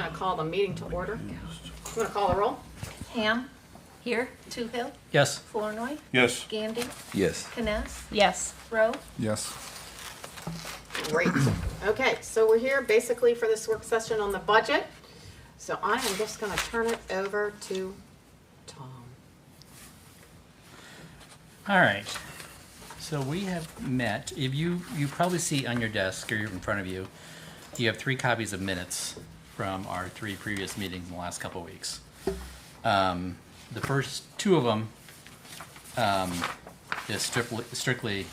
going to call the meeting to order. I'm going to call the roll. Ham. Here. Toohill. Yes. Flournoy. Yes. Gandy. Yes. Kness. Yes. Rowe. Yes. Great. Okay, so we're here basically for this work session on the budget. So I am just going to turn it over to Tom. All right. So we have met. If you probably see on your desk or in front of you, you have 3 copies of minutes from our 3 previous meetings in the last couple of weeks. The first 2 of them is strictly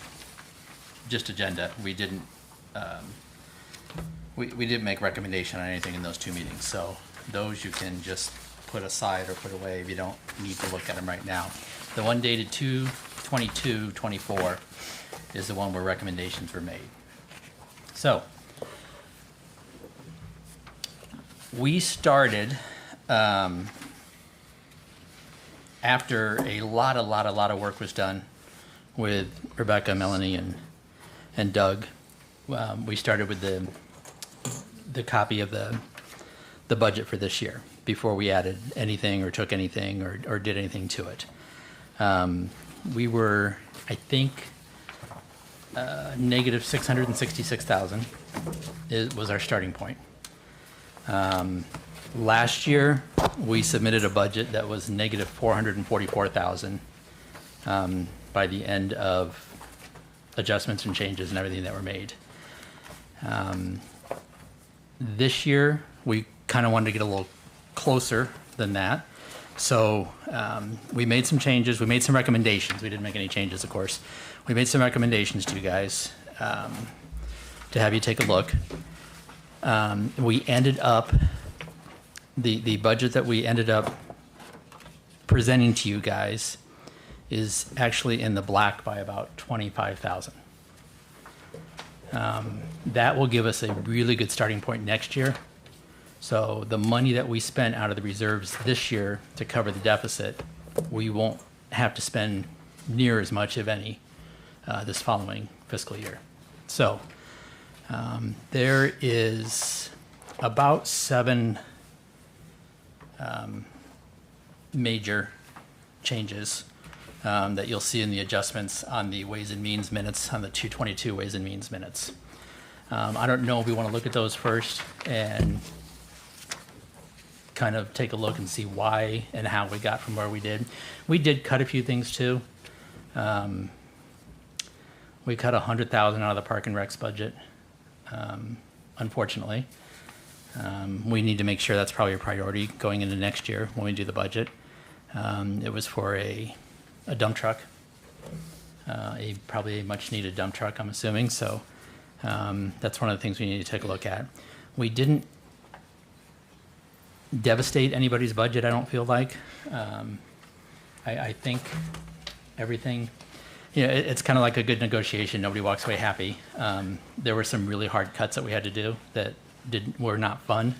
just agenda. We didn't we didn't make recommendation on anything in those 2 meetings. So those you can just put aside or put away if you don't need to look at them right now. The one dated 2/22/24 is the one where recommendations were made. So we started after a lot of work was done with Rebecca, Melanie, and Doug. We started with the copy of the budget for this year before we added anything or took anything or did anything to it. We were, I think, negative 666,000 was our starting point. Last year, we submitted a budget that was negative 444,000 by the end of adjustments and changes and everything that were made. This year, we kind of wanted to get a little closer than that. So we made some changes. We made some recommendations. We didn't make any changes, of course. We made some recommendations to you guys to have you take a look. We ended up, the budget that we ended up presenting to you guys is actually in the black by about 25,000. That will give us a really good starting point next year. So the money that we spent out of the reserves this year to cover the deficit, we won't have to spend near as much, if any, this following fiscal year. So there is about 7 major changes that you'll see in the adjustments on the Ways and Means minutes, on the 222 Ways and Means minutes. I don't know if we want to look at those first and kind of take a look and see why and how we got from where we did. We did cut a few things too. We cut 100,000 out of the Park and Recs budget, unfortunately. We need to make sure that's probably a priority going into next year when we do the budget. It was for a dump truck, probably a much needed dump truck, I'm assuming. So that's one of the things we need to take a look at. We didn't devastate anybody's budget, I don't feel like. I think everything, it's kind of like a good negotiation. Nobody walks away happy. There were some really hard cuts that we had to do that were not fun.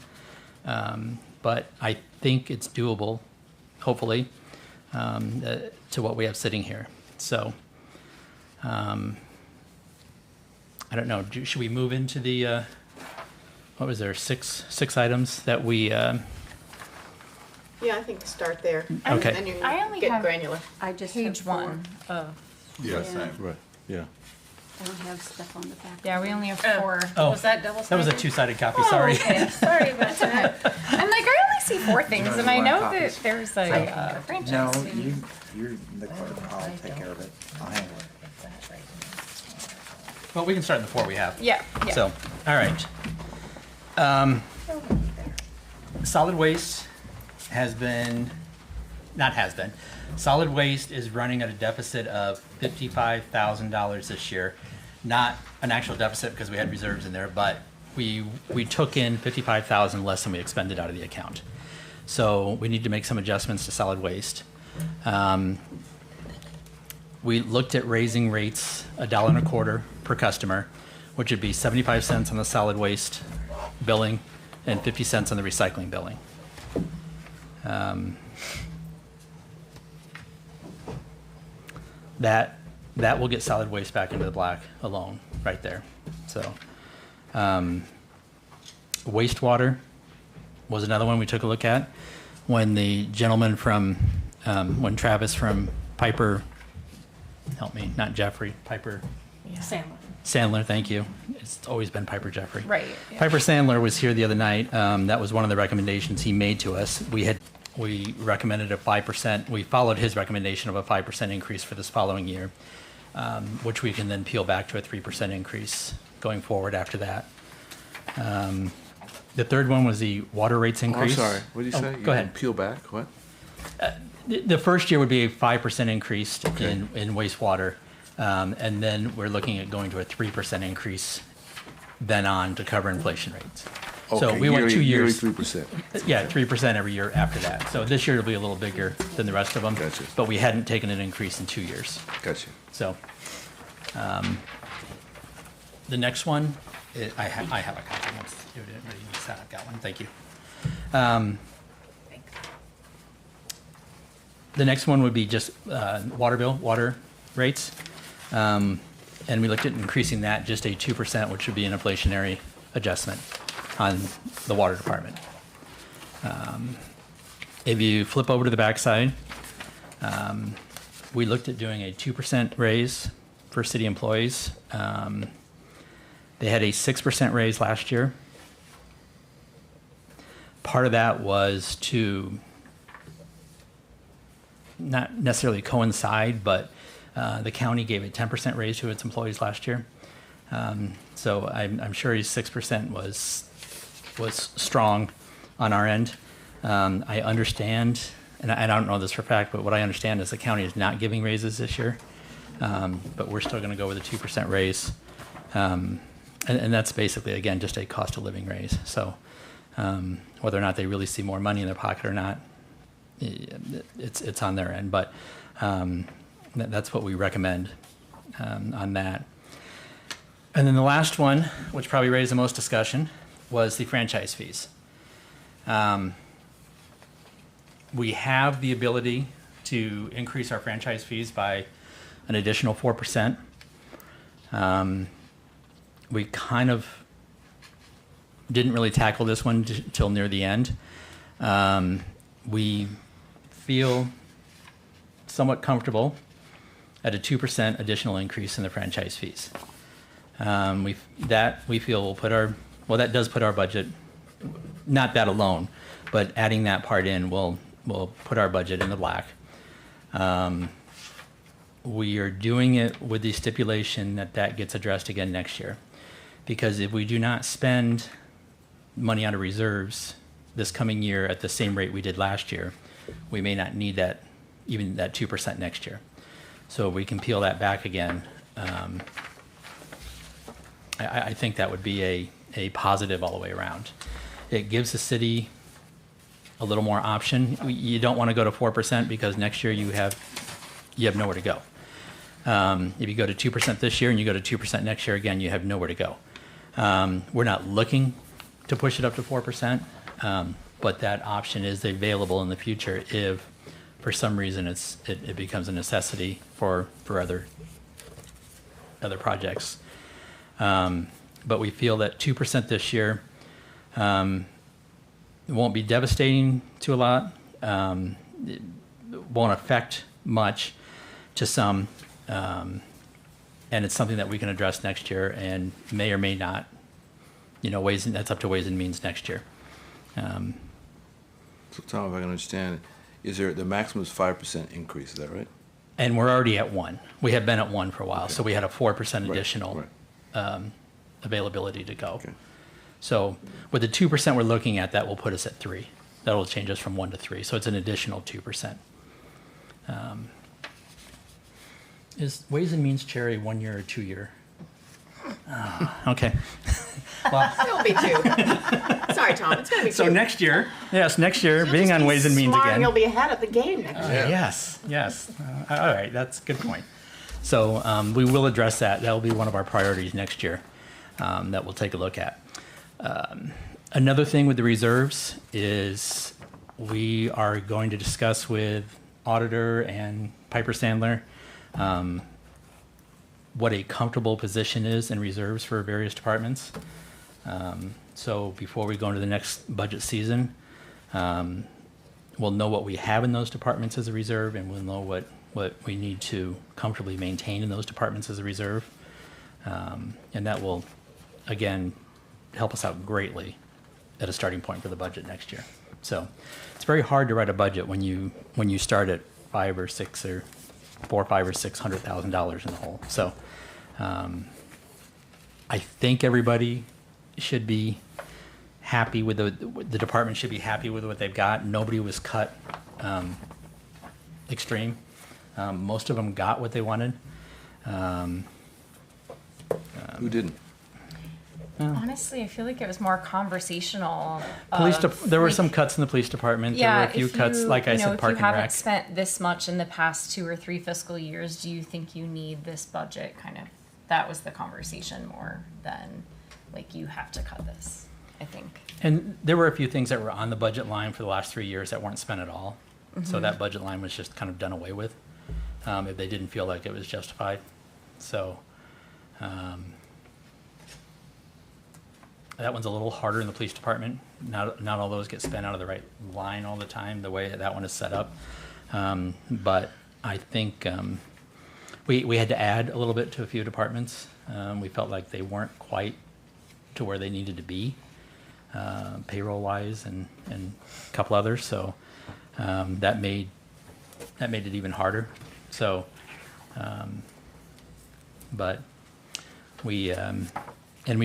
But I think it's doable, hopefully, to what we have sitting here. So I don't know. Should we move into the, what was there, six items that we... Yeah, I think start there. Okay. And then you I only get have granular. I just page have 4. 1. Oh. Yeah, same. Right. Yeah. I don't have stuff on the back. Yeah, we only have 4. Oh, Was that double-sided? that was a 2-sided copy, Oh, sorry. okay. Sorry about that. I'm like, I only see 4 things, and I know that there's a No, franchise. you're the clerk. I'll take care of it. I'll handle it. Well, we can start in the 4 we have. Yeah. So, all right. Solid waste solid waste is running at a deficit of $55,000 this year. Not an actual deficit because we had reserves in there, but we took in $55,000 less than we expended out of the account. So we need to make some adjustments to solid waste. We looked at raising rates $1.25 per customer, which would be 75 cents on the solid waste billing and 50 cents on the recycling billing. That will get solid waste back into the black alone, right there. So, wastewater, was another one we took a look at. When the gentleman from, when Travis from Piper, help me, not Jeffrey, Piper Sandler, thank you. It's always been Piper Jeffrey. Right. Yeah. Piper Sandler was here the other night. That was one of the recommendations he made to us. We recommended a 5%. We followed his recommendation of a 5% increase for this following year, which we can then peel back to a 3% increase going forward after that. The third one was the water rates Oh, I'm increase. sorry, what did you say? Go ahead. Peel back, what? The first year would be a 5% increase Okay. in wastewater, and then we're looking at going to a 3% increase then on to cover inflation rates. So Okay, we went 2 yearly years. 3%. Yeah, 3% every year after that. So this year it'll be a little bigger than the rest of them. Gotcha. But we hadn't taken an increase in 2 years. Gotcha. So, the next one, I have a copy. Once you didn't already use that, I've got one. Thank you. The next one would be just water rates. And we looked at increasing that just a 2%, which would be an inflationary adjustment on the water department. If you flip over to the backside, we looked at doing a 2% raise for city employees. They had a 6% raise last year. Part of that was to not necessarily coincide, but the county gave a 10% raise to its employees last year. So I'm sure his 6% was strong on our end. I understand, and I don't know this for a fact, but what I understand is the county is not giving raises this year. But we're still going to go with a 2% raise. And that's basically, again, just a cost of living raise. So whether or not they really see more money in their pocket or not, it's on their end. But that's what we recommend on that. And then the last one, which probably raised the most discussion, was the franchise fees. We have the ability to increase our franchise fees by an additional 4%. We kind of didn't really tackle this one till near the end. We feel somewhat comfortable at a 2% additional increase in the franchise fees. We feel will put our, well, that does put our budget, not that alone, but adding that part in will put our budget in the black. We are doing it with the stipulation that gets addressed again next year. Because if we do not spend money out of reserves this coming year at the same rate we did last year, we may not need that, even that 2% next year. So if we can peel that back again, I think that would be a positive all the way around. It gives the city a little more option. You don't want to go to 4% because next year you have nowhere to go. If you go to 2% this year and you go to 2% next year, again, you have nowhere to go. We're not looking to push it up to 4%, but that option is available in the future if, for some reason, it becomes a necessity for other projects. But we feel that 2% this year won't be devastating to a lot. It won't affect much to some. And it's something that we can address next year and may or may not, that's up to Ways and Means next year. So Tom, if I can understand, the maximum is 5% increase, is that right? And we're already at 1. We have been at 1 for a while, Okay. so we had a 4% additional Right. availability to go. Okay. So with the 2% we're looking at, that will put us at 3. That will change us from 1 to 3, so it's an additional 2%. Is Ways and Means Chair a 1 year or 2 year? Okay. Well, It'll be 2. Sorry, Tom, it's gonna be 2. so next year, being on Ways and Means Smart, again. You'll be ahead of the game next year. Yes. All right, that's a good point. So we will address that. That will be one of our priorities next year that we'll take a look at. Another thing with the reserves is we are going to discuss with auditor and Piper Sandler what a comfortable position is in reserves for various departments. So before we go into the next budget season, We'll know what we have in those departments as a reserve, and we'll know what we need to comfortably maintain in those departments as a reserve. And that will, again, help us out greatly at a starting point for the budget next year. So it's very hard to write a budget when you start at $5 or $6 or $4, $5 or $600,000 in the hole. So I think everybody should be happy with the department should be happy with what they've got. Nobody was cut extreme. Most of them got what they wanted. Who didn't? Honestly, I feel like it was more conversational. There were some cuts in the police department. Yeah, there were a few cuts, like I said, if park you and haven't rec. spent this much in the past 2 or 3 fiscal years, do you think you need this budget? That was the conversation more than like you have to cut this, I think. And there were a few things that were on the budget line for the last 3 years that weren't spent at all. So that budget line was just kind of done away with if they didn't feel like it was justified. So that one's a little harder in the police department. Not all those get spent out of the right line all the time, the way that one is set up. But I think we had to add a little bit to a few departments. We felt like they weren't quite to where they needed to be, payroll-wise, and a couple others. So that made it even harder. So, but we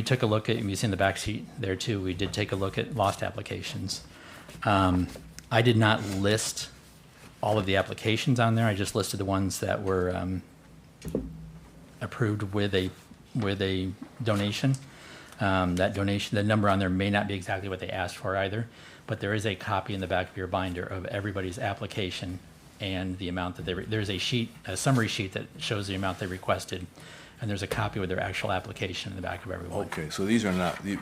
took a look at, you see in the back sheet there too, we did take a look at lost applications. I did not list all of the applications on there. I just listed the ones that were approved with a donation. That donation, the number on there may not be exactly what they asked for either, but there is a copy in the back of your binder of everybody's application and the amount that there's a summary sheet that shows the amount they requested, and there's a copy with their actual application in the back of everyone. Okay, so these are not, the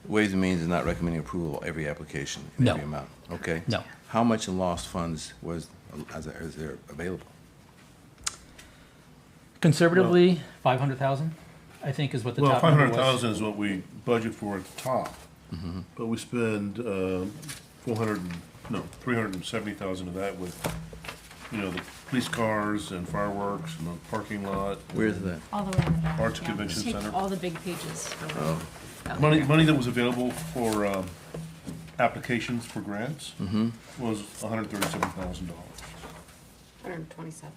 Ways and Means is not recommending approval of every application, and No. every amount, okay? No. How much in lost funds is there available? Conservatively, 500,000, I think, is what the Well, top five number hundred was. thousand is what we budget for at the top. But we spend, 370,000 of that with, the police cars and fireworks and the parking lot. Where is that? All the way in the back. Arts yeah. Convention Take Center. all the big pages. Oh, Money that was available for, applications for grants was $137,000. 127.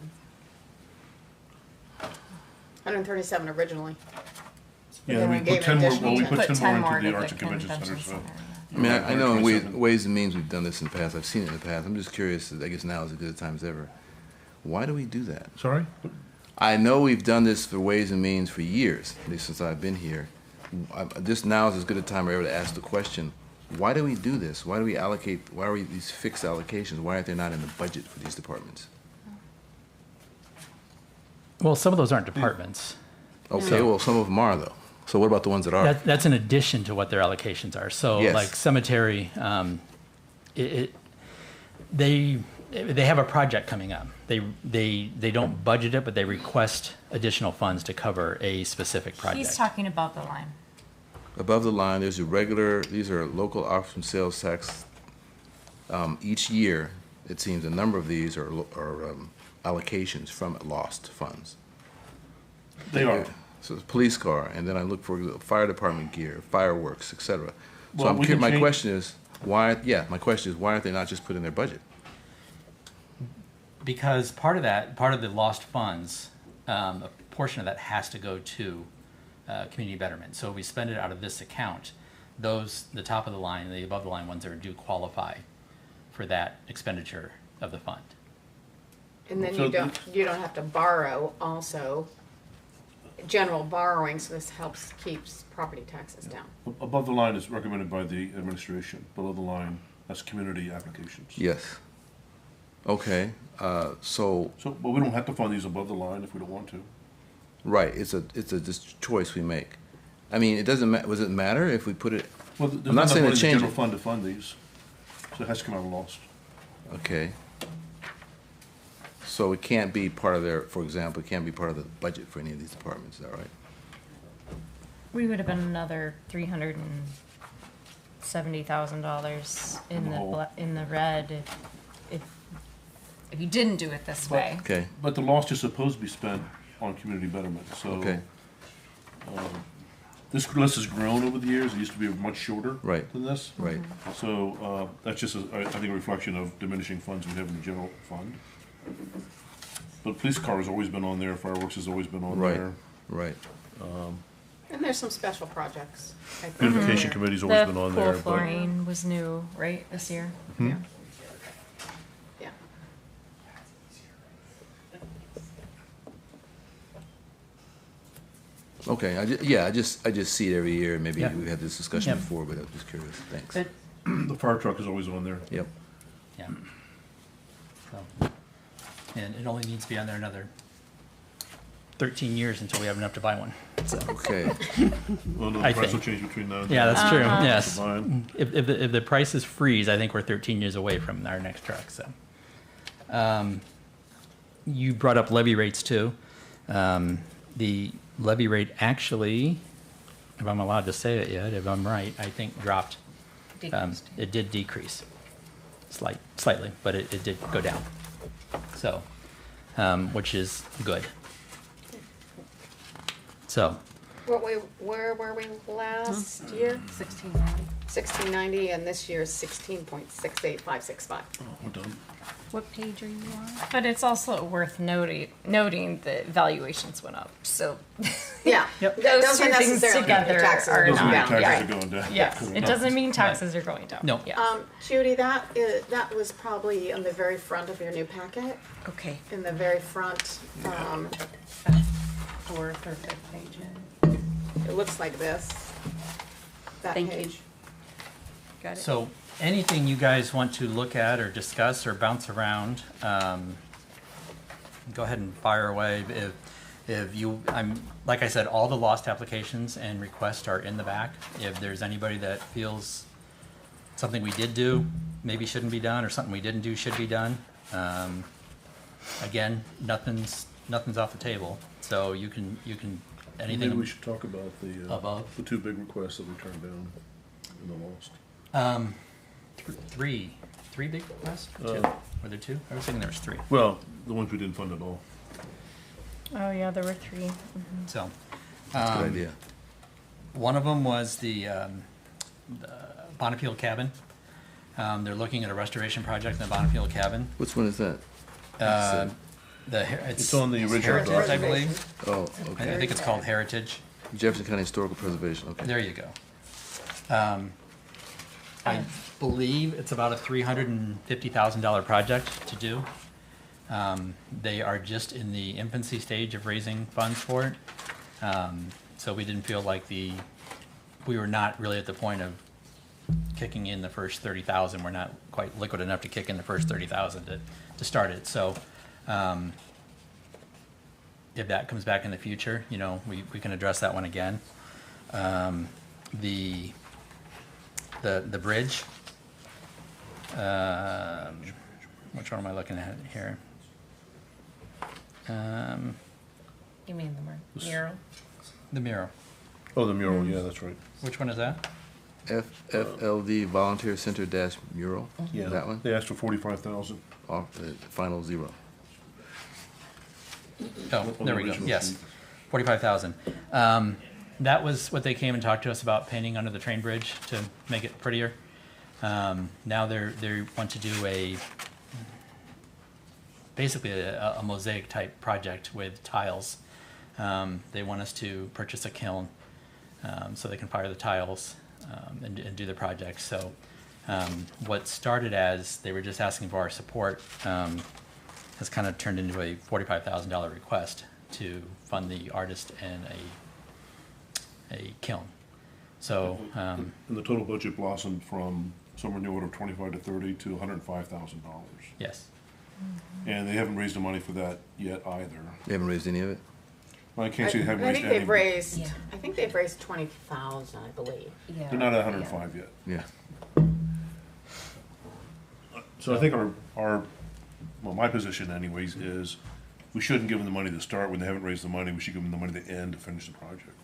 137 originally. Yeah, then we we gave put 10 more, additional well, we to- put 10 more to into the the Arts and Convention Center, so. I mean, I know in 127. Ways and Means we've done this in the past, I've seen it in the past, I'm just curious, I guess now is as good a time as ever. Why do we do that? Sorry? I know we've done this for Ways and Means for years, at least since I've been here. This now is as good a time as ever to ask the question, why do we do this? Why do we allocate, why are we these fixed allocations? Why aren't they not in the budget for these departments? Well, some of those aren't departments. Okay, well, some of them are though. So what about the ones that are? That's in addition to what their allocations are. So Yes. like cemetery, they have a project coming up. They don't budget it, but they request additional funds to cover a specific project. He's talking about the line. Above the line, there's a regular, these are local option sales tax. Each year, it seems a number of these are allocations from lost funds. They are. So it's police car, and then I look for fire department gear, fireworks, et cetera. So Well, we can my change- question is, why aren't they not just put in their budget? Because part of the lost funds, a portion of that has to go to community betterment. So if we spend it out of this account, the top of the line, the above the line ones do qualify for that expenditure of the fund. And then So you don't have to borrow also, general borrowing, so this keeps property taxes down. Above the line is recommended by the administration. Below the line, that's community applications. Yes. Okay, so, So, but we don't have to fund these above the line if we don't want to. right, it's a just choice we make. I mean, it doesn't does it matter if we put it, Well, there's I'm not not enough saying to money in the change general it. fund to fund these. So it has to come out of lost. okay. So it can't be part of their, for example, it can't be part of the budget for any of these departments, is that right? We would have been another $70,000 in In the the hole. in the red if you didn't do it this way. Okay, But the lost is supposed to be spent on community betterment, so. okay, This list has grown over the years. It used to be much shorter Right. than this. right. So that's just, I think, a reflection of diminishing funds we have in the general fund. But police car has always been on there, fireworks has always been on Right. there. Right. And there's some special projects. I think, Beautification there. committee's always The been on pool there, but flooring was new, right, this year? Yeah. Yeah. Okay, I just see it every year, maybe Yeah. we've had this discussion Yeah. before, but I'm just curious, thanks. But, the fire truck is always on there. Yep, yeah. So, and it only needs to be on there another 13 years until we have enough to buy one. So, okay, Well, no, I the price will think. change between now and yeah, then. that's true, yes. Fine. If the prices freeze, I think we're 13 years away from our next truck, so. You brought up levy rates too. The levy rate actually, if I'm allowed to say it yet, if I'm right, I think dropped. Decreased. It did decrease, slightly, but it did go down. So, which is good. So, Where were we last year? 1690, and this year is 16.68565. Oh, we're done. What page are you on? But it's also worth noting that valuations went up. So Yeah. Yep. those Doesn't two things necessarily mean together taxes are are Doesn't mean not. down. taxes Yeah. are going down. Yes, it doesn't mean taxes are going down. No. Yeah. Judy, that was probably on the very front of your new packet, Okay. in the very front. Fourth or fifth page. It looks like this, that Thank you. page. Got it. so anything you guys want to look at or discuss or bounce around, go ahead and fire away. If you, like I said, all the lost applications and requests are in the back. If there's anybody that feels something we did do maybe shouldn't be done, or something we didn't do should be done, again, nothing's off the table. So you can anything. Maybe we should talk about Above? the two big requests that we turned down in the lost. Three big requests. Two. Were there two? I was thinking there was three. Well, the ones we didn't fund at all. Oh yeah, there were three. So. that's a good idea. One of them was the Bonneville cabin. They're looking at a restoration project in the Bonneville cabin. Which one is that? It's on the original Heritage, I document. believe. Oh, I okay. think it's called Heritage. Jefferson County Historical Preservation, okay. There you go. I believe it's about a $350,000 project to do. They are just in the infancy stage of raising funds for it. So we didn't feel like we were not really at the point of kicking in the first 30,000. We're not quite liquid enough to kick in the first 30,000 to start it. So if that comes back in the future, we can address that one again. The bridge. Which one am I looking at here? You mean the mural? The mural. Oh, the mural, yeah, that's right. Which one is that? FLD Volunteer Center dash mural, Yeah, that one? They asked for 45,000. Off the final zero. Oh, On the there we go. original Yes, sheet. 45,000. That was what they came and talked to us about, painting under the train bridge to make it prettier. Now they want to do basically a mosaic type project with tiles. They want us to purchase a kiln so they can fire the tiles and do the project. So what started as they were just asking for our support has kind of turned into a $45,000 request to fund the artist and a kiln. So And the total budget blossomed from somewhere in the order of 25 to 30 to $105,000. yes, And they haven't raised the money for that yet either. They haven't raised any of it? Well, I can't say they haven't I raised think any. they've but raised, Yeah. I think they've raised 20,000, I believe. Yeah. They're not at 105 yet. Yeah. So I think well, my position anyways is we shouldn't give them the money to start when they haven't raised the money. We should give them the money to end to finish the project.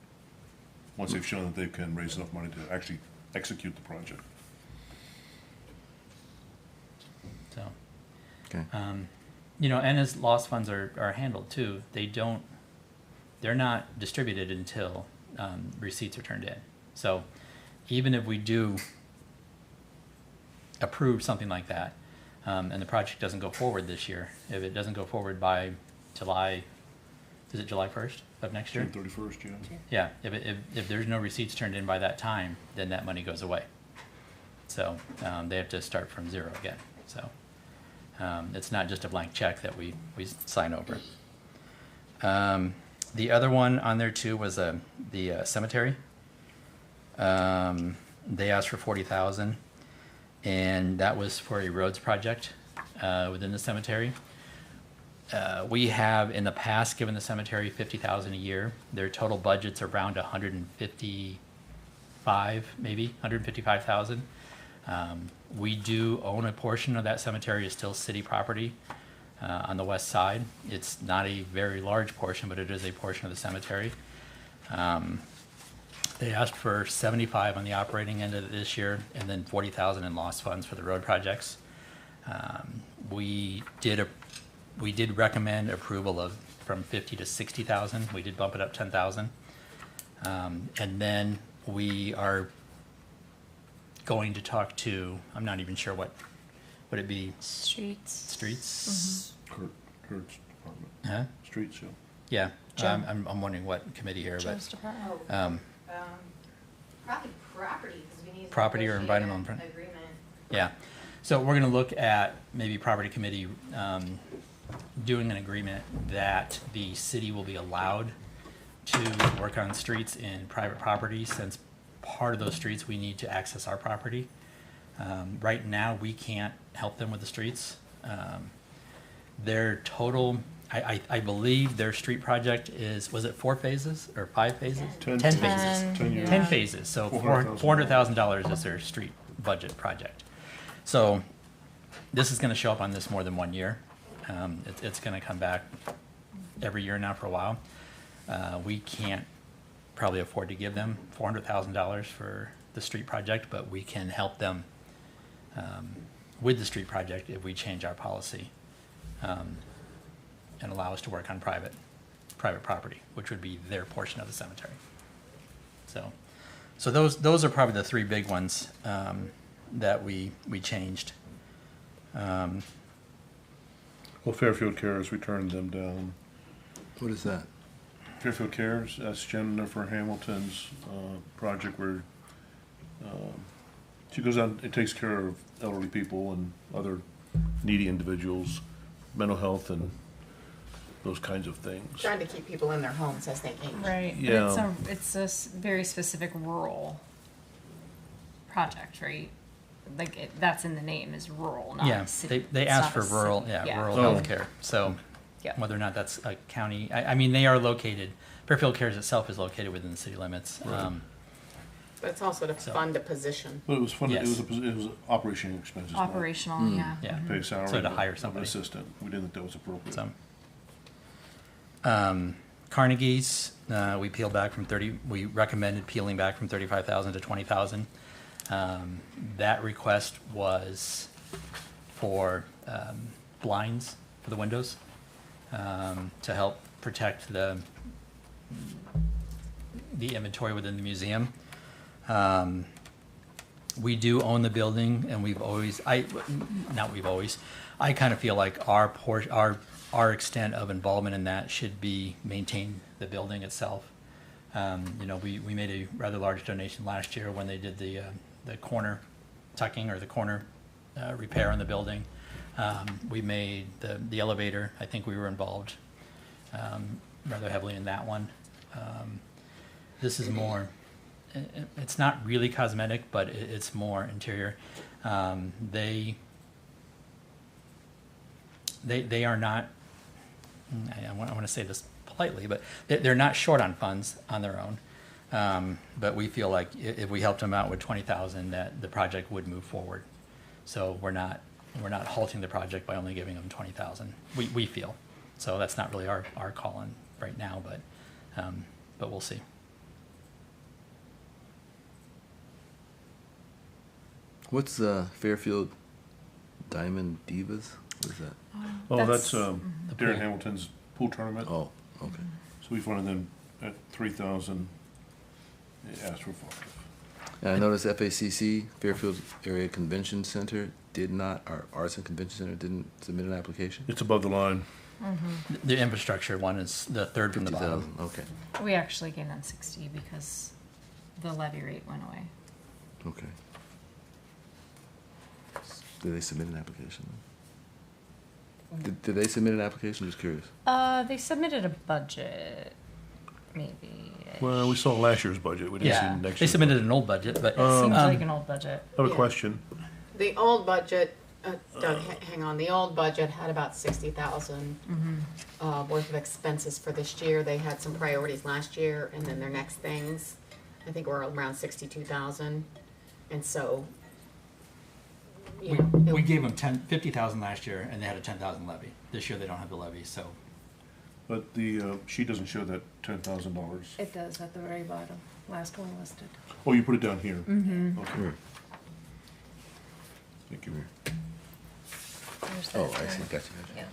Once they've shown that they can raise enough money to actually execute the project. So, Okay. you know, and as lost funds are handled too, they're not distributed until receipts are turned in. So even if we do approve something like that, and the project doesn't go forward this year, if it doesn't go forward by July, is it July 1st of next year? June 31st, Yeah, yeah. if there's no receipts turned in by that time, then that money goes away. So they have to start from zero again. So it's not just a blank check that we sign over. The other one on there too was the cemetery. They asked for 40,000, and that was for a roads project within the cemetery. We have in the past given the cemetery 50,000 a year. Their total budget's around 155, maybe 155,000. We do own a portion of that cemetery. Is still city property on the west side. It's not a very large portion, but it is a portion of the cemetery. They asked for 75 on the operating end of it this year, and then 40,000 in lost funds for the road projects. We did recommend approval of from 50 to 60,000. We did bump it up 10,000, and then we are going to talk to. I'm not even sure what would it be. Streets. Kurt's department. Huh? Streets, yeah. Yeah. Joe. I'm wondering what committee here, Joe's but department. Probably property, because we need to Property or negotiate environmental an imprint? agreement. yeah. So we're going to look at maybe property committee doing an agreement that the city will be allowed to work on streets in private property, since part of those streets we need to access our property. Right now, we can't help them with the streets. Their total, I believe their street project was it 4 phases or 5 phases? 10 10 phases. phases. 10 years. 10 phases, so $400,000 is their street budget project. So this is gonna show up on this more than 1 year. It's gonna come back every year now for a while. We can't probably afford to give them $400,000 for the street project, but we can help them with the street project if we change our policy and allow us to work on private property, which would be their portion of the cemetery. So those are probably the 3 big ones that we changed. Well, Fairfield Cares, we turned them down. What is that? Fairfield Cares, that's Jennifer Hamilton's project where she goes out and takes care of elderly people and other needy individuals, mental health and those kinds of things. Trying to keep people in their homes as they age. Right, but Yeah. it's a very specific rural project, right? Like, that's in the name, is rural, not Yeah, city. they It's asked not for a rural, city. rural Oh. healthcare. So Yeah. whether or not that's a county, I mean, they are located, Fairfield Cares itself is located within the city limits. But it's also to So- fund a position. But it was fun, Yes. it was operation expenses. not Operational, yeah. Yeah. Pay salary. So to hire of an somebody. assistant. We didn't think that was appropriate. So, Carnegie's, we peeled back from 30, we recommended peeling back from 35,000 to 20,000. That request was for blinds for the windows to help protect the inventory within the museum. We do own the building, and I kind of feel like our extent of involvement in that should be maintain the building itself. You know, we made a rather large donation last year when they did the corner tucking or the corner repair on the building. We made the elevator. I think we were involved rather heavily in that one. This is more. It's not really cosmetic, but it's more interior. They are not. I want to say this politely, but they're not short on funds on their own. But we feel like if we helped them out with 20,000, that the project would move forward. So we're not halting the project by only giving them 20,000. We feel so that's not really our call on right now, but we'll see. What's Fairfield Diamond Divas? What is that? Oh, that's, That's- Darren Hamilton's pool tournament. Oh, okay. So we funded them at 3,000. They asked for 5. And I noticed FACC, Fairfield Area Convention Center, did not, our Arts and Convention Center didn't submit an application? It's above the line. The infrastructure one is the third from the 50,000, bottom. okay, We actually gave them 60 because the levy rate went away. okay. Did they submit an application? Did they submit an application? Just curious. They submitted a budget, maybe. Well, we saw last year's budget. We didn't see Yeah, next they year's. submitted an old budget, but, It seems like an old budget. I have a Yeah. question. The old budget, Doug, hang on, the old budget had about 60,000 worth of expenses for this year. They had some priorities last year, and then their next things, I think were around 62,000. And so, you know. we gave them 50,000 last year, and they had a 10,000 levy. This year, they don't have the levy, so. But the sheet doesn't show that $10,000. It does at the very bottom, last one listed. Oh, you put it down here? Mm-hmm. Okay. Thank you. There's Oh, that I see, there. gotcha. Yeah.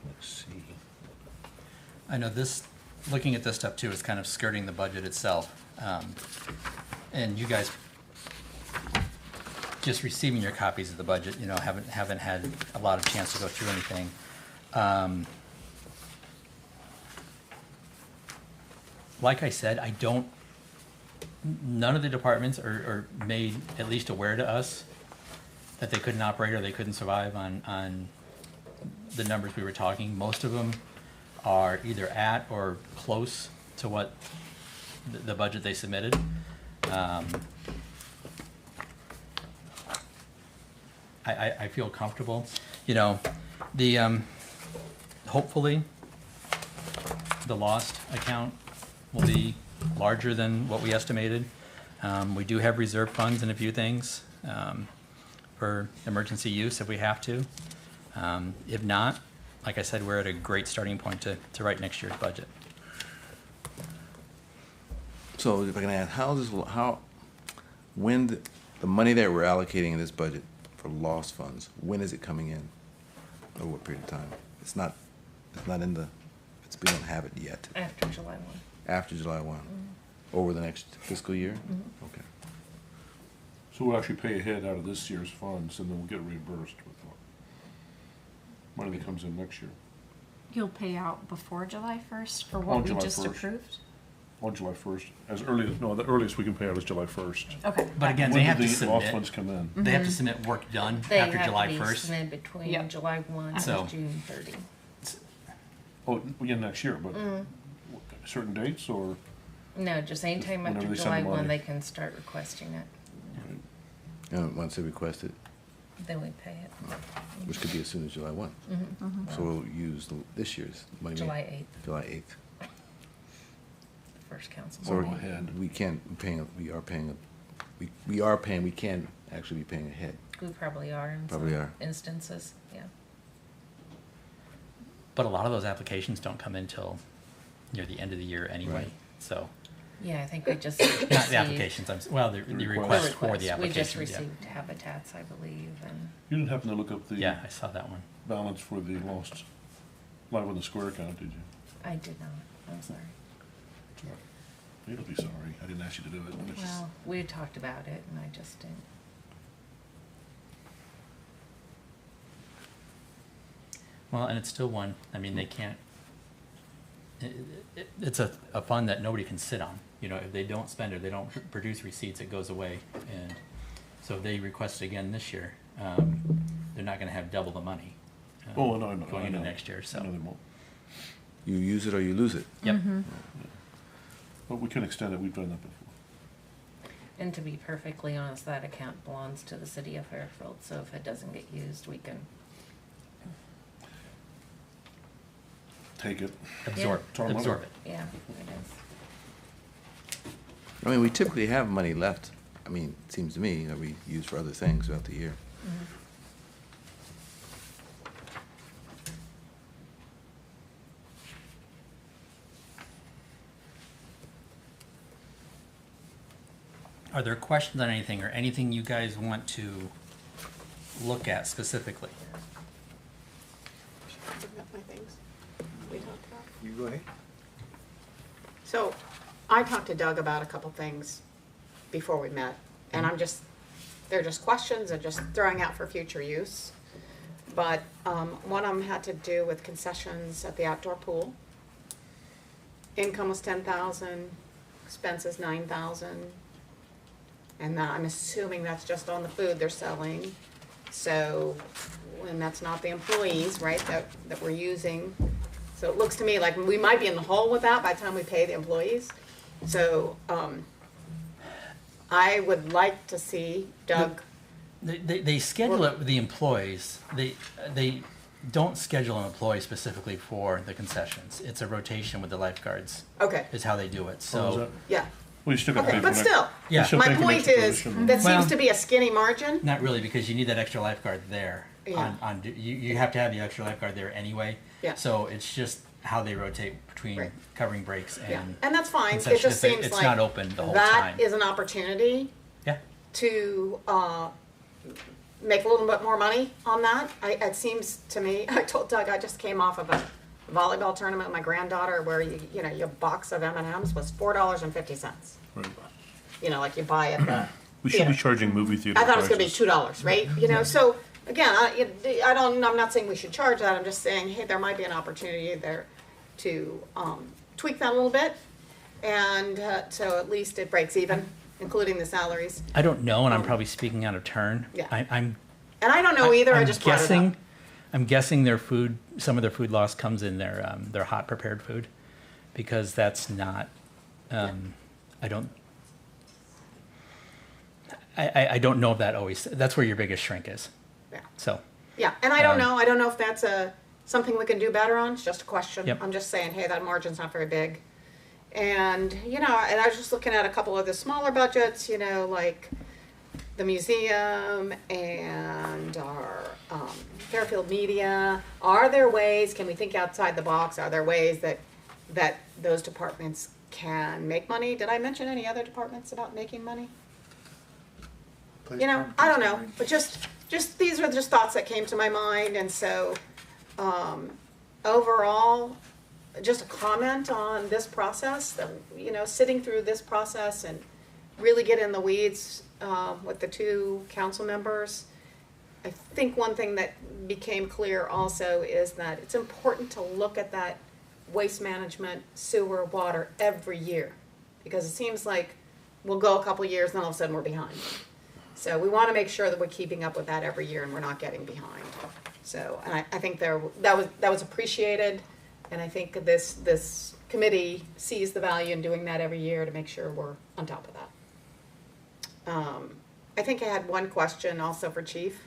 Let's see. I know this, looking at this stuff too, is kind of skirting the budget itself. And you guys, just receiving your copies of the budget, you know, haven't had a lot of chance to go through anything. Like I said, none of the departments are made at least aware to us that they couldn't operate or they couldn't survive on the numbers we were talking. Most of them are either at or close to what the budget they submitted. I feel comfortable. You know, hopefully, the lost account will be larger than what we estimated. We do have reserve funds in a few things for emergency use if we have to. If not, like I said, we're at a great starting point to write next year's budget. So if I can ask, when the money that we're allocating in this budget for lost funds, when is it coming in? Over what period of time? It's not in the, we don't have it yet. After July 1. After July 1? Over the next fiscal year? Okay. So we'll actually pay ahead out of this year's funds, and then we'll get reimbursed with money that comes in next year. You'll pay out before July 1st for On what we July just 1st. approved? On July 1st, the earliest we can pay out is July 1st. Okay. But again, they When have do to the lost submit. funds come in? They have to submit work done They after have July to be 1st. submitted between Yep. July 1 So- and June 30. Oh, yeah, next year, but certain dates or? No, just anytime Whenever after they send July the 1, money. they can start requesting it. And once they request it, Then we pay it. which could be as soon as July 1. So we'll use this year's money. July 8th, July 8th. the first council. So meeting. ahead. we can actually be paying ahead. We probably are in Probably some are. instances, yeah. But a lot of those applications don't come in till near the end of the year anyway, Right. so. Yeah, I think we just Not received. the applications, the The request for the We just applications, yeah. received habitats, I believe, and You didn't happen to look up the Yeah, I saw that one. balance for the lost Live on the Square account, did you? I did not, I'm sorry. You don't be sorry. I didn't ask you to do it. It's just- Well, we had talked about it, and I just didn't. Well, and it's still one, I mean, they can't, it's a fund that nobody can sit on. You know, if they don't spend it, they don't produce receipts, it goes away. And so if they request it again this year, they're not gonna have double the money. Oh, no, I know. Going I into know. next year, so. I know they won't. You use it or you lose it. Yep. But we can extend it. We've done that before. And to be perfectly honest, that account belongs to the city of Fairfield, so if it doesn't get used, we can, Take it. Absorb, It's our money. absorb it. yeah, it is. I mean, we typically have money left I mean, it seems to me that we use for other things throughout the year. Are there questions on anything or anything you guys want to look at specifically? Bring up my things we talked about. You go ahead. So, I talked to Doug about a couple things before we met, and they're just questions and just throwing out for future use. But, one of them had to do with concessions at the outdoor pool. Income was 10,000, expenses 9,000. And I'm assuming that's just on the food they're selling. So, and that's not the employees, right, that we're using. So it looks to me like we might be in the hole with that by the time we pay the employees. So, I would like to see Doug, They schedule it with the employees. They don't schedule an employee specifically for the concessions. It's a rotation with the lifeguards okay, is how they do it. Oh, is So, that- yeah, Well, you still got to okay, pay for but an still, yeah, still my pay for an point extra is, position, though. that seems Well- to be a skinny margin. not really, because you need that extra lifeguard there. Yeah. You have to have the extra lifeguard there anyway. Yeah. So it's just how they rotate between Right. covering breaks Yeah, and and that's fine, it concession. just seems It's like not open the whole that time. is an opportunity Yeah. to make a little bit more money on that. It seems to me, I told Doug, I just came off of a volleyball tournament with my granddaughter where your box of M&Ms was $4.50. Right. You know, like you buy at the We should be theater. charging movie theater I thought it was gonna be prices. $2, right? You know, so again, I'm not saying we should charge that, I'm just saying, hey, there might be an opportunity there to tweak that a little bit. And so at least it breaks even, including the salaries. I don't know, and I'm probably speaking out of turn. Yeah. I'm And I don't know either, I I'm just brought it guessing. up. I'm guessing their food. Some of their food loss comes in their hot prepared food, because that's not. I don't. I don't know if that always. That's where your biggest shrink is. Yeah. So. Yeah, and I don't know if that's something we can do better on, it's just a question. Yep. I'm just saying, hey, that margin's not very big. And, and I was just looking at a couple of the smaller budgets, like the museum and our Fairfield Media. Are there ways, can we think outside the box? Are there ways that those departments can make money? Did I mention any other departments about making money? Police I don't know, department. but just these are just thoughts that came to my mind, and so, overall, just a comment on this process, that, sitting through this process and really get in the weeds, with the two council members. I think one thing that became clear also is that it's important to look at that waste management, sewer, water every year, because it seems like we'll go a couple years and then all of a sudden we're behind. So we want to make sure that we're keeping up with that every year and we're not getting behind. So, and I think that was appreciated, and I think this committee sees the value in doing that every year to make sure we're on top of that. I think I had one question also for Chief.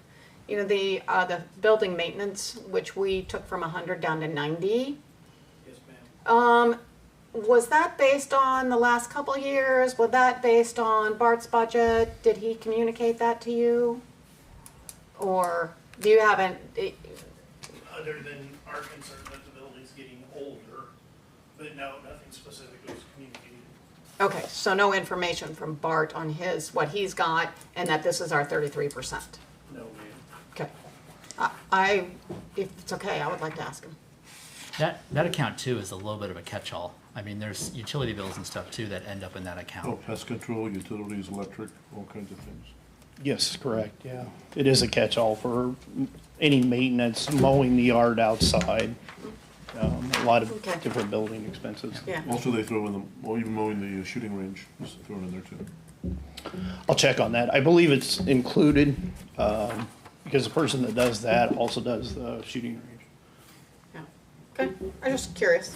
The building maintenance, which we took from 100 down to 90. Yes, ma'am. Was that based on the last couple of years? Was that based on Bart's budget? Did he communicate that to you? Or do you haven't? Other than our concern that the building's getting older, but no, nothing specific was communicated. Okay, so no information from Bart on what he's got, and that this is our 33%. No, ma'am. Okay. If it's okay, I would like to ask him. That account too is a little bit of a catch-all. I mean, there's utility bills and stuff too that end up in that Oh, account. pest control, utilities, electric, all kinds of things. Yes, correct, yeah. It is a catch-all for any maintenance, mowing the yard outside, a lot of Okay. different building expenses. Yeah. Also, they throw in even mowing the shooting range is thrown in there too. I'll check on that. I believe it's included, because the person that does that also does the shooting range. Yeah. Okay, I'm just curious.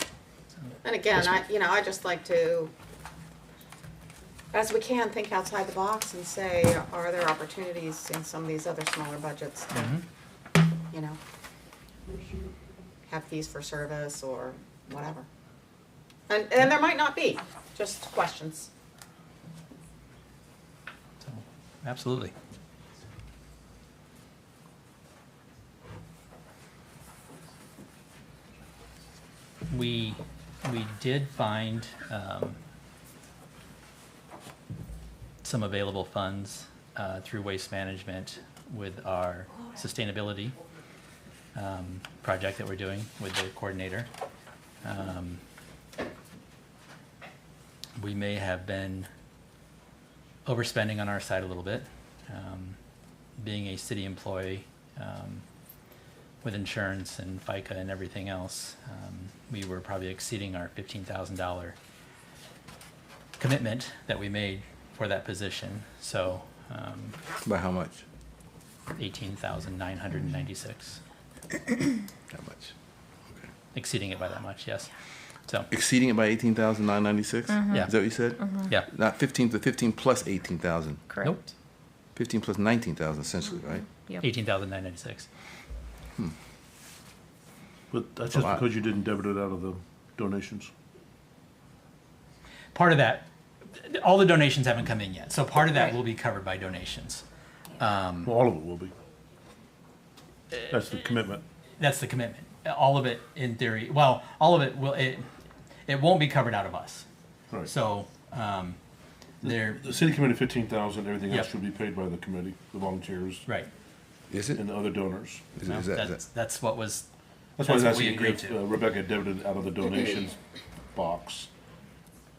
And again, I just like to, as we can, think outside the box and say, are there opportunities in some of these other smaller budgets to, have fees for service or whatever. And there might not be, just questions. absolutely. We did find some available funds through waste management with our sustainability project that we're doing with the coordinator. We may have been overspending on our side a little bit. Being a city employee, with insurance and FICA and everything else, we were probably exceeding our $15,000 commitment that we made for that position. So, By how much? 18,996, That much. Okay. exceeding it by that much, yes. So, Exceeding it by 18,996? yeah, Is that what you said? yeah. Not 15, the 15 plus 18,000. Correct. Nope. 15 plus 19,000 essentially, right? Yep. 18,996. But that's A just lot. because you didn't debit it out of the donations. Part of that, all the donations haven't come in yet, so part of that Right. will be covered by donations. Well, all of it will be. That's the commitment. That's the commitment. All of it, in theory, well, all of it will, it won't be covered out of us. Right. So, there, The city committed 15,000, everything else Yep. should be paid by the committee, the volunteers, right. Is it? and the other donors. Is No, that, that's what was, That's why I was That's what we asking agreed if to. Rebecca debited out of the donations box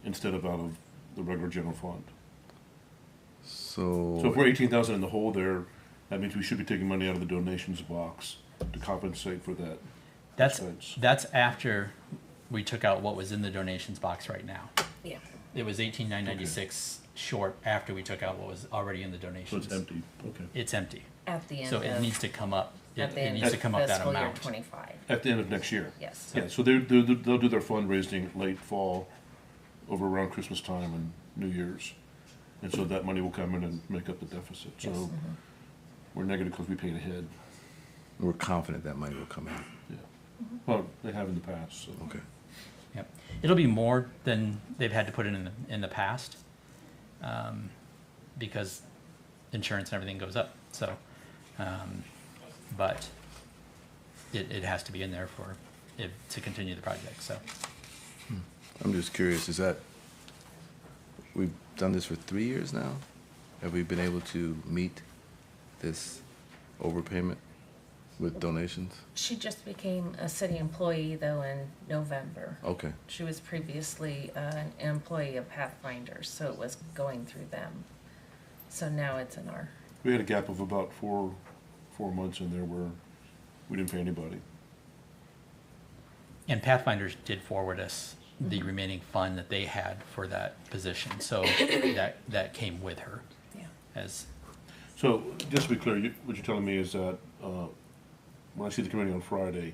instead of out of the regular general fund. So if we're 18,000 in the hole there, that means we should be taking money out of the donations box to compensate for that. that's, Thanks. that's after we took out what was in the donations box right now. Yeah. It was 18,996 short after we took out what was already in the So donations. it's empty, okay. It's empty. At the end So it of, needs to come up, at the it end needs to of come up that fiscal year amount. 25. At the end of next year. Yes. Yeah, so they'll do their fundraising late fall, over around Christmas time and New Year's. And so that money will come in and make up the deficit. Yes. So we're negative because we paid ahead. we're confident that money will come in. Yeah. Well, they have in the past, so. Okay. Yep. It'll be more than they've had to put in the past, because insurance and everything goes up. So, but it has to be in there for to continue the project. So, I'm just curious, is that, we've done this for 3 years now? Have we been able to meet this overpayment with donations? She just became a city employee though in November. Okay. She was previously an employee of Pathfinders, so it was going through them. So now it's in our, We had a gap of about four months in there where we didn't pay anybody. and Pathfinders did forward us the remaining fund that they had for that position. So that came with her yeah. as So, just to be clear, what you're telling me is that, when I see the committee on Friday,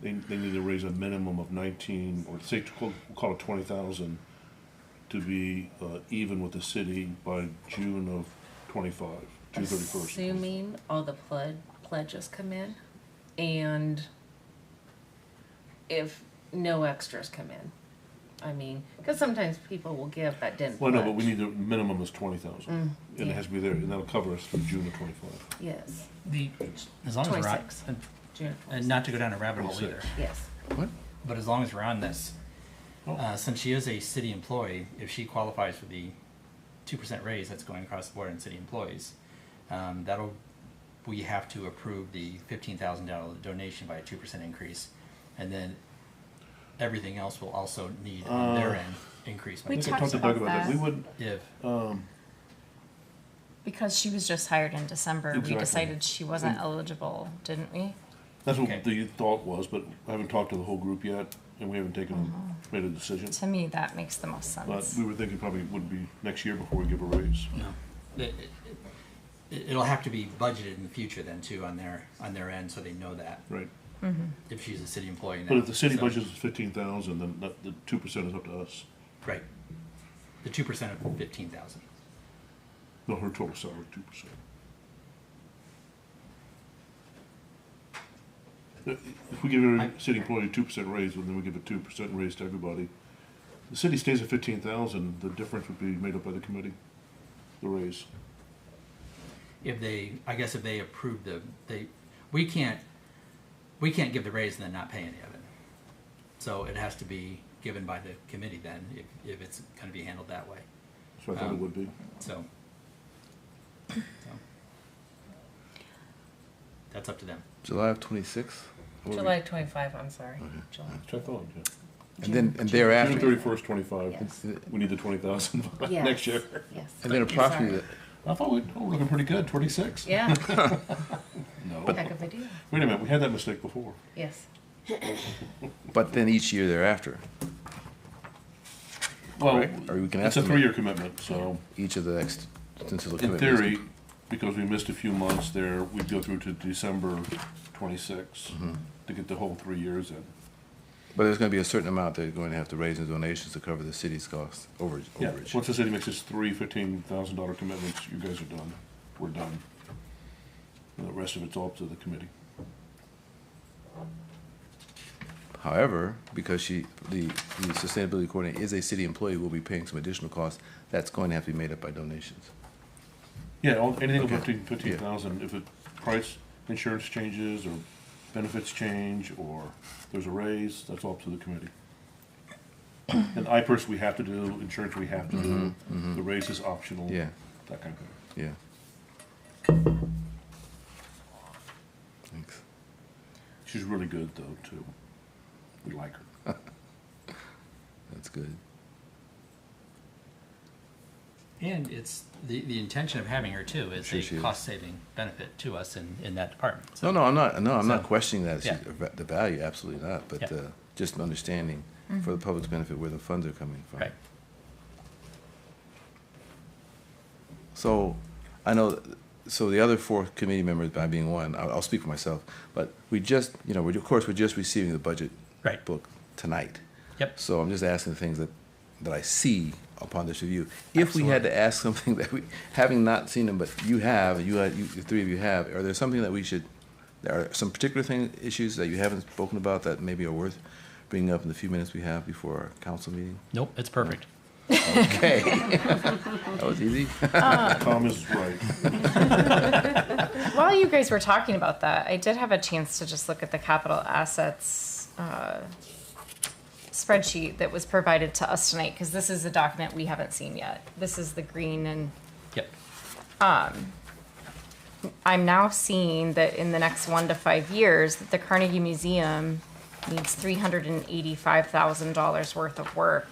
they need to raise a minimum of 19, or say, we'll call it 20,000 to be, even with the city by June of 25, June 31st. Assuming all the pledges come in, and if no extras come in. I mean, because sometimes people will give that didn't Well, pledge. no, but we need, the minimum is 20,000, and yeah. it has to be there, and that'll cover us through June of 25. Yes, as long as we're on, 26. June and not to go down a rabbit hole 26. either. yes. What? But as long as we're on this, since she is a city employee, if she qualifies for the 2% raise that's going across the board in city employees, we have to approve the $15,000 donation by a 2% increase, and then everything else will also need on their end increase by We I think I talked talked to Doug about about that. We that. would, if Because she was just hired in December, Exactly. we decided she wasn't eligible, didn't we? that's what Okay. the thought was, but I haven't talked to the whole group yet, and we haven't made a decision. To me, that makes the most But sense. we were thinking probably would be next year before we give a raise. no, it'll have to be budgeted in the future then too on their end, so they know that Right. if she's a city employee now. But if the city So- budget is 15,000, then the 2% is up to us. Right, the 2% of 15,000. No, her total salary, 2%. If we give every city employee a 2% raise, and then we give a 2% raise to everybody, the city stays at 15,000, the difference would be made up by the committee, the raise. if they approve we can't give the raise and then not pay any of it. So it has to be given by the committee then, if it's gonna be handled that way. So I thought it would be. So that's up to them. July of 26? July 25, I'm sorry. July. Which I thought, yeah. And then, and June thereafter, 31st, 25. Yes. We need the 20,000 Yes. next year. Yes. and then approximately, I thought we're looking pretty good, 26. Yeah, No. heck of a deal. Wait a minute, we had that mistake before. Yes. but then each year thereafter, Well, Correct. Or we can it's a estimate. 3-year commitment, so each of the next, since the in commitment. theory, because we missed a few months there, we'd go through to December 26 to get the whole 3 years in. But there's gonna be a certain amount they're going to have to raise in donations to cover the city's costs, Yeah, overage. once the city makes its three $15,000 commitments, you guys are done. We're done. And the rest of it's all up to the committee. However, because the sustainability coordinator is a city employee, will be paying some additional costs, that's going to have to be made up by donations. Yeah, anything over Okay. 15,000, if it price, insurance changes, or benefits change, or there's a raise, that's all up to the committee. And IPERS we have to do, insurance we have to do, the raise is optional. Yeah. That kind of thing. Yeah. Thanks. She's really good though, too. We like her. That's good. And it's, the intention of having her too is Sure she a is. cost-saving benefit to us in that department. No, no, I'm not So- questioning that, Yeah. the value, absolutely not, but, Yeah. just an understanding for the public's benefit where the funds are coming from. Right. So, I know, so the other four committee members, I being one, I'll speak for myself, but we just, we're just receiving the budget Right. book tonight. Yep. So I'm just asking the things that I see upon this review. If we had to ask something that we, having not seen them, but you have, the three of you have, are there something that we should, there are some particular issues that you haven't spoken about that maybe are worth bringing up in the few minutes we have before our council meeting? Nope, it's perfect. Okay. That was easy. Tom is right. While you guys were talking about that, I did have a chance to just look at the capital assets spreadsheet that was provided to us tonight, because this is a document we haven't seen yet. This is the green, and Yep. I'm now seeing that in the next 1 to 5 years, that the Carnegie Museum needs $385,000 worth of work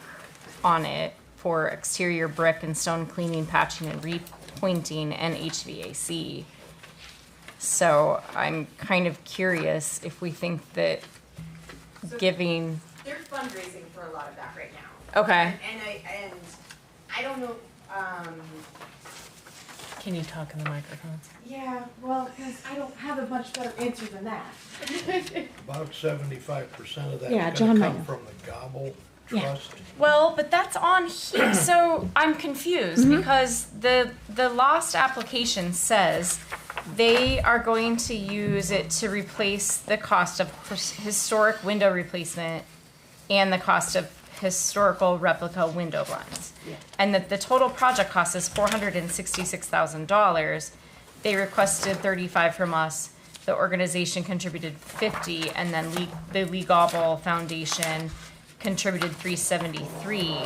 on it for exterior brick and stone cleaning, patching, and repointing, and HVAC. So I'm kind of curious if we think that giving, They're fundraising for a lot of that right now. okay, And I don't know, Can you talk in the microphones? yeah, well, because I don't have a much better answer than that. About 75% of Yeah, that's John gonna might come know. from the Gobble Yeah. Trust. well, but that's on here, so I'm confused, because the lost application says they are going to use it to replace the cost of historic window replacement and the cost of historical replica window blinds. And that the total project cost is $466,000. They requested 35 from us. The organization contributed 50, and then the Lee Gobble Foundation contributed 373.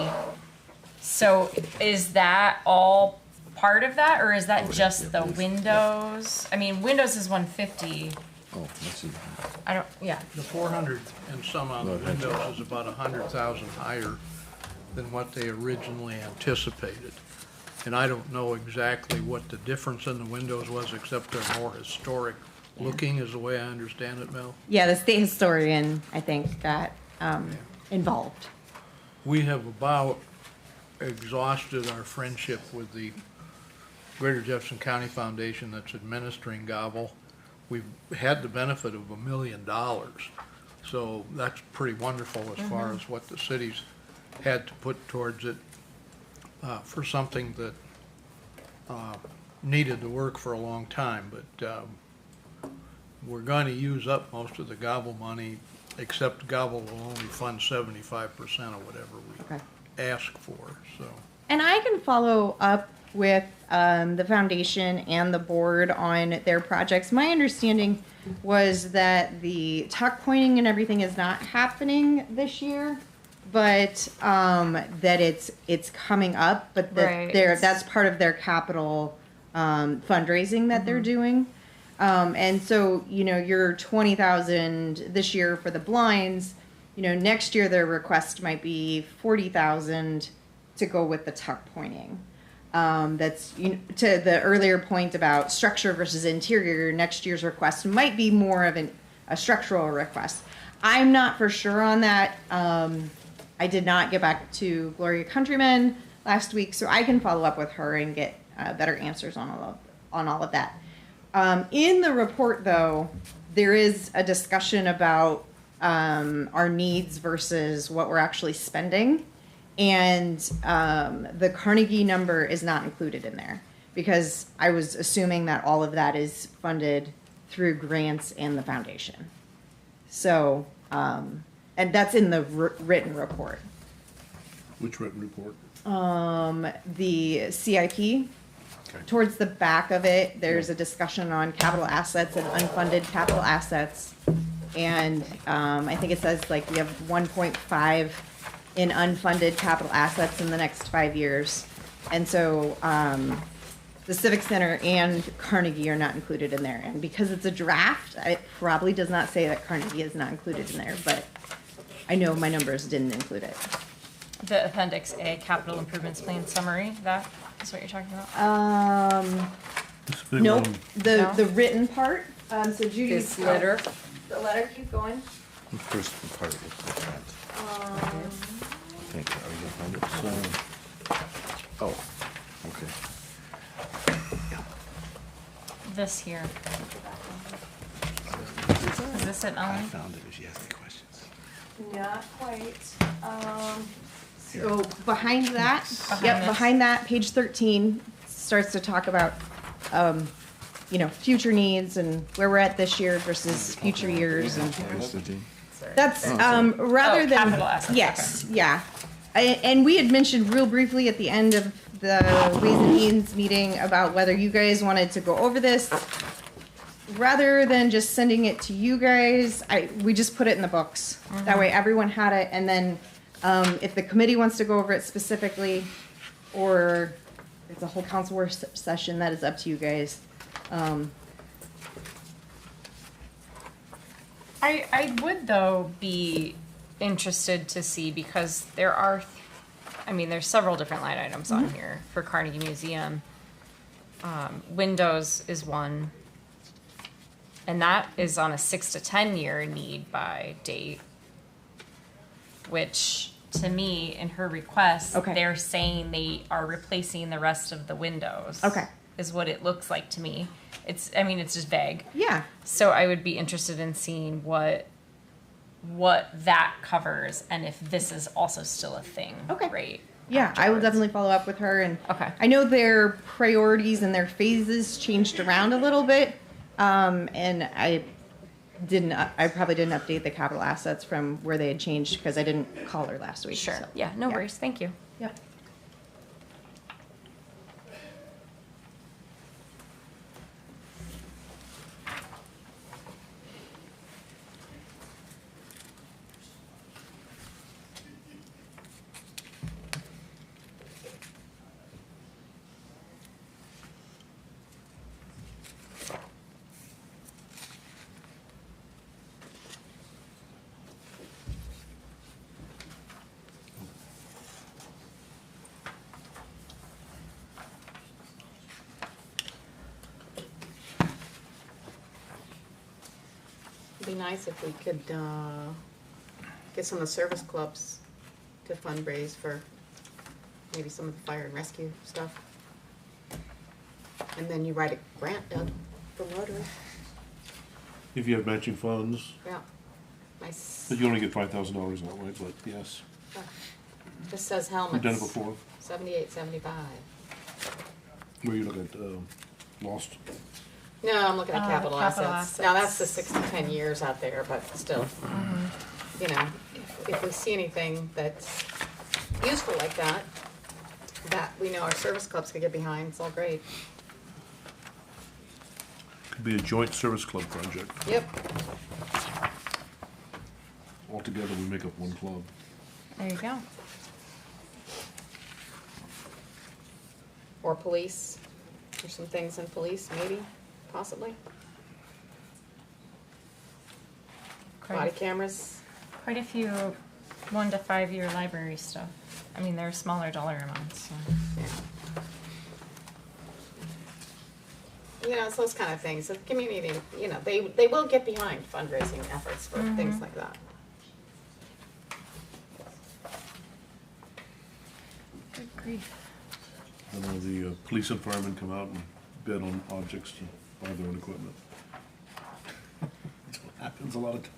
So is that all part of that, or is that just the windows? I mean, windows is 150. Oh, let's see. I don't, yeah. The 400 and some on the Go ahead. windows is about 100,000 higher than what they originally anticipated. And I don't know exactly what the difference in the windows was, except they're more historic looking, is the way I understand it, Mel. Yeah, the state historian, I think, got involved. We have about exhausted our friendship with the Greater Jefferson County Foundation that's administering Gobble. We've had the benefit of $1 million, so that's pretty wonderful as far as what the city's had to put towards it for something that needed to work for a long time, but we're going to use up most of the Gobble money, except Gobble will only fund 75% of whatever we Okay. ask for, so. And I can follow up with the foundation and the board on their projects. My understanding was that the tuck pointing and everything is not happening this year, but that it's coming up, but that Right. that's part of their capital fundraising that they're doing. And so, you know, your 20,000 this year for the blinds, you know, next year their request might be 40,000 to go with the tuck pointing. That's, you know, to the earlier point about structure versus interior, next year's request might be more of a structural request. I'm not for sure on that. I did not get back to Gloria Countryman last week, so I can follow up with her and get better answers on all of that. In the report, though, there is a discussion about our needs versus what we're actually spending. And the Carnegie number is not included in there because I was assuming that all of that is funded through grants and the foundation. So, and that's in the written report. Which written report? The CIP. Okay. Towards the back of it, there's a discussion on capital assets and unfunded capital assets. And I think it says like we have 1.5 in unfunded capital assets in the next 5 years. And so the Civic Center and Carnegie are not included in there. And because it's a draft, it probably does not say that Carnegie is not included in there, but I know my numbers didn't include it. The Appendix A Capital Improvements Plan Summary, that is what you're talking about? This big Nope, one. No? the written part, so Judy. This letter. The letter, keep going. The first part of the grant. I think, are you gonna find it? Oh, okay. This here. Is this it, I Ellen? found it if she has any questions. Not quite. So behind that, Behind yep, this? behind that, page 13 starts to talk about, you know, future needs and where we're at this year versus future years. And Where's the thing? that's, rather Oh, than. capital assets, Yes, yeah. And we had mentioned real briefly at the end of the Ways and Means meeting about whether you guys wanted to go over this. Rather than just sending it to you guys, we just put it in the books. That way everyone had it, and then if the committee wants to go over it specifically, or if it's a whole council work session, that is up to you guys. I would though be interested to see, because there are, I mean, there's several different line items on here for Carnegie Museum. Windows is one, and that is on a 6 to 10 year need by date, which to me, in her request, Okay. they're saying they are replacing the rest of the windows. Okay. Is what it looks like to me. It's, I mean, it's just vague. Yeah. So I would be interested in seeing what that covers, and if this is also still a thing. Okay. Right. Yeah, I will afterwards. definitely follow up with her, and Okay. I know their priorities and their phases changed around a little bit, and I probably didn't update the capital assets from where they had changed because I didn't call her last week. Sure. so, Yeah. No worries. Thank you. Yep. It'd be nice if we could get some of the service clubs to fundraise for maybe some of the fire and rescue stuff. And then you write a grant, Doug, for Rotary. If you have matching funds, Yeah. Nice. but you only get $5,000 that way, but yes. Just says helmets. We've done it before. 78, 75. Where you look at Lost. No, I'm looking at capital capital assets. Now, that's assets. the 6 to 10 years out there, but still. You know, if we see anything that's useful like that, that we know our service clubs could get behind, it's all great. Could be a joint service club project. Yep. Altogether, we make up one club. There you go. Or police, there's some things in police, maybe, possibly. Body cameras, Quite a few 1 to 5 year library stuff. I mean, they're smaller dollar amounts, so. yeah. You know, it's those kind of things, the community, you know, they will get behind fundraising efforts for things like that. Good grief. I know the police and firemen come out and bid on objects to buy their own equipment. That's what happens a lot of times.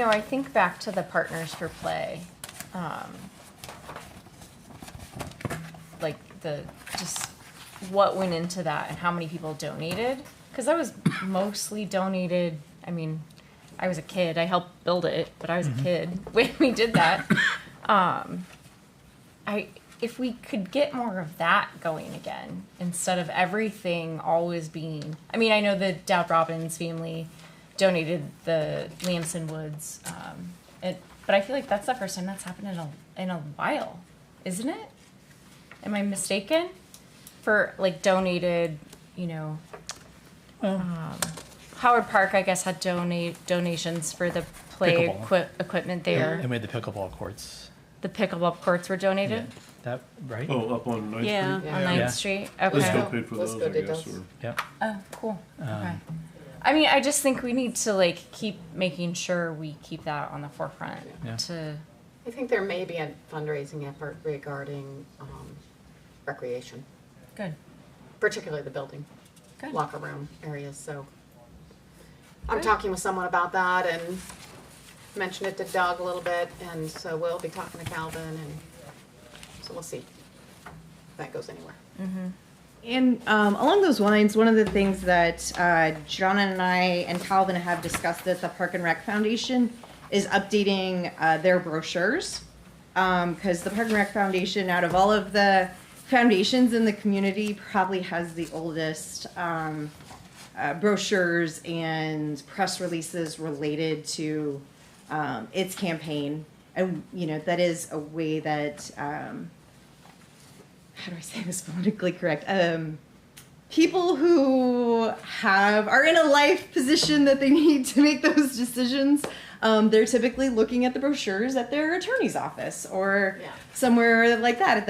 I think back to the Partners for Play, like just what went into that and how many people donated, because that was mostly donated. I mean, I was a kid. I helped build it, but I was a kid when we did that. If we could get more of that going again, instead of everything always being, I mean, I know the Dowd Robbins family donated the Lamson Woods, but I feel like that's the first time that's happened in a while, isn't it? Am I mistaken? For like donated, Howard Park, I guess, had donations for the play Pickleball. equipment there. And we had the pickleball courts. The pickleball courts were donated. Yeah. That, right? Oh, up on Ninth Street? On Yeah. 9th Yeah. Street. Let's Okay. go pay for Let's those, go I do guess, those. or Yep. Oh, cool. Okay. I mean, I just think we need to like keep making sure we keep that on the forefront. Yeah. I think there may be a fundraising effort regarding recreation, Good. particularly the building, Good. locker room areas, so. I'm Good. talking with someone about that and mentioned it to Doug a little bit, and so we'll be talking to Calvin, and so we'll see if that goes anywhere. And along those lines, one of the things that John and I and Calvin have discussed at the Park and Rec Foundation is updating their brochures. Because the Park and Rec Foundation, out of all of the foundations in the community, probably has the oldest brochures and press releases related to its campaign. And, that is a way that... how do I say this politically correct? People who are in a life position that they need to make those decisions, they're typically looking at the brochures at their attorney's office or somewhere like that at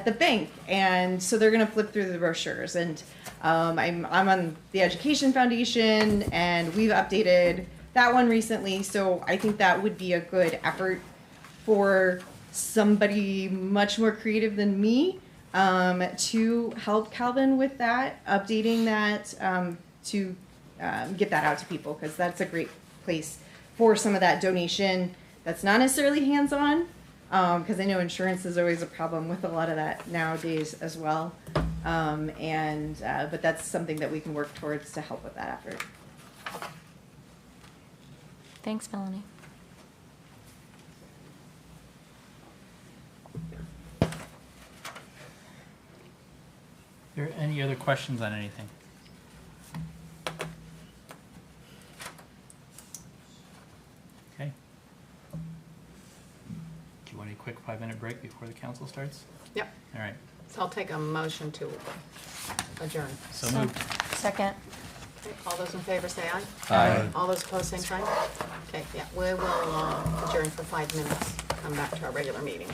the bank, and so they're going to flip through the brochures. And I'm on the Education Foundation, and we've updated that one recently. So I think that would be a good effort for somebody much more creative than me. To help Calvin with that, updating that, to get that out to people, because that's a great place for some of that donation that's not necessarily hands-on, because I know insurance is always a problem with a lot of that nowadays as well. But that's something that we can work towards to help with that effort. Thanks, Melanie. Are there any other questions on anything? Okay. Do you want a quick 5-minute break before the council starts? Yep, All right. so I'll take a motion to adjourn. So moved. Second. Okay, all those in favor say aye. Aye. All those opposed, same sign. Okay, yeah, we will adjourn for 5 minutes, come back to our regular meeting.